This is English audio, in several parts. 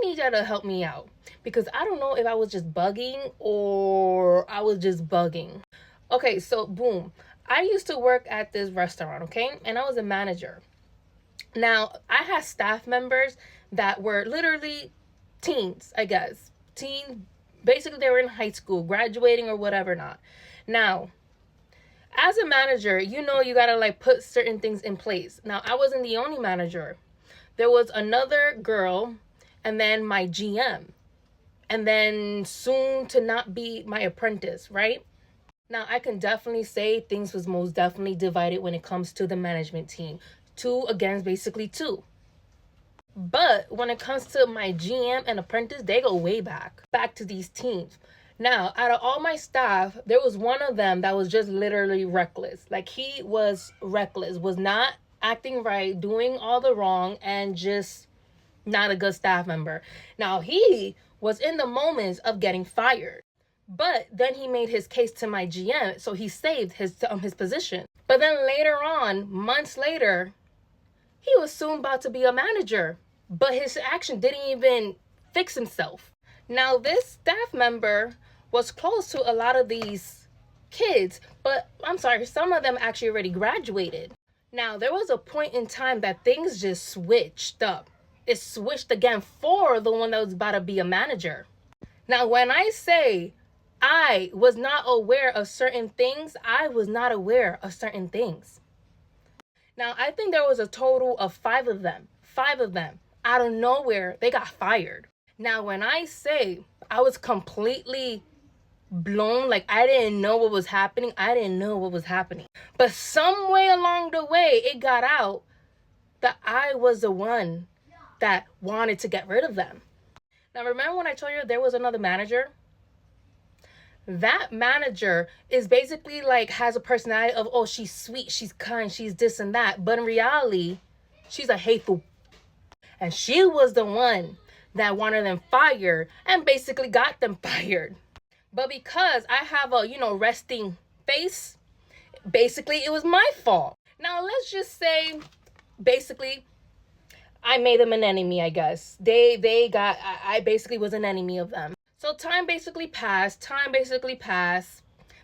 need y'all to help me out because I don't know if I was just bugging or I was just bugging. Okay, so boom. I used to work at this restaurant, okay? And I was a manager. Now, I had staff members that were literally teens, I guess. Basically they were in high school, graduating or whatever not. Now, as a manager, you know you gotta like put certain things in place. Now, I wasn't the only manager. There was another girl, and then my GM, and then soon to not be my apprentice, right? Now, I can definitely say things was most definitely divided when it comes to the management team. 2 against basically 2. But when it comes to my GM and apprentice, they go way back to these teams. Now, out of all my staff, there was one of them that was just literally reckless. Like, he was reckless, was not acting right, doing all the wrong, and just not a good staff member. Now, he was in the moments of getting fired. But then he made his case to my GM, so he saved his position. But then later on, months later, he was soon about to be a manager. But his action didn't even fix himself. Now, this staff member was close to a lot of these kids, but I'm sorry, some of them actually already graduated. Now, there was a point in time that things just switched up. It switched again for the one that was about to be a manager. Now, when I say I was not aware of certain things, I was not aware of certain things. Now, I think there was a total of 5 of them. 5 of them. Out of nowhere, they got fired. Now, when I say I was completely blown, like I didn't know what was happening, But some way along the way, it got out that I was the one that wanted to get rid of them. Now, remember when I told you there was another manager? That manager is basically like has a personality of, oh, she's sweet, she's kind, she's this and that. But in reality, she's a hateful. And she was the one that wanted them fired and basically got them fired. But because I have a, resting face, basically it was my fault. Now, let's just say, basically, I made them an enemy, I guess. I basically was an enemy of them. So time basically passed.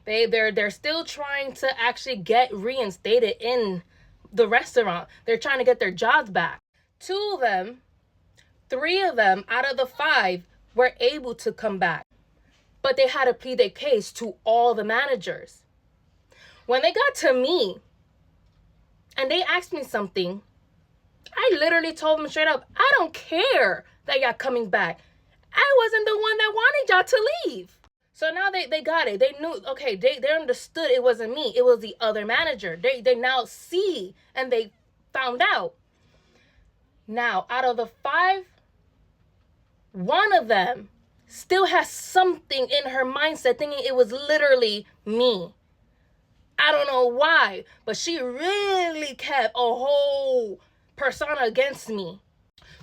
They're still trying to actually get reinstated in the restaurant. They're trying to get their jobs back. 2 of them, 3 of them out of the 5 were able to come back. But they had to plead their case to all the managers. When they got to me and they asked me something, I literally told them straight up, I don't care that y'all coming back. I wasn't the one that wanted y'all to leave. So now they got it. They knew, okay, they understood it wasn't me. It was the other manager. They now see and they found out. Now, out of the 5, 1 of them still has something in her mindset thinking it was literally me. I don't know why, but she really kept a whole persona against me.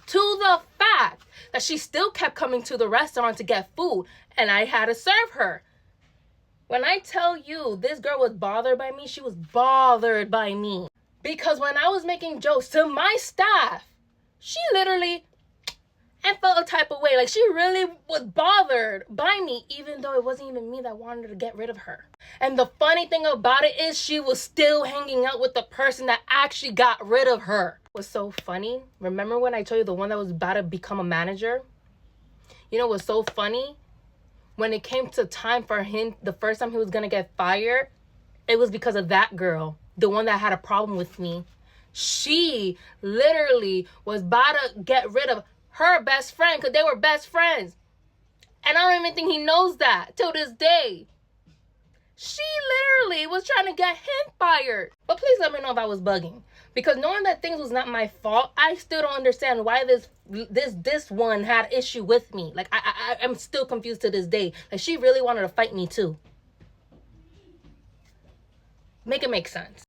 To the fact that she still kept coming to the restaurant to get food, and I had to serve her. When I tell you this girl was bothered by me, she was bothered by me. Because when I was making jokes to my staff, she literally and felt a type of way. Like, she really was bothered by me, even though it wasn't even me that wanted to get rid of her. And the funny thing about it is she was still hanging out with the person that actually got rid of her. It was so funny. Remember when I told you the one that was about to become a manager? You know what's so funny? When it came to time for him, the first time he was going to get fired, it was because of that girl, the one that had a problem with me. She literally was about to get rid of her best friend because they were best friends. And I don't even think he knows that till this day. She literally was trying to get him fired. But please let me know if I was bugging. Because knowing that things was not my fault, I still don't understand why this one had issue with me. Like, I'm still confused to this day. Like, she really wanted to fight me too. Make it make sense.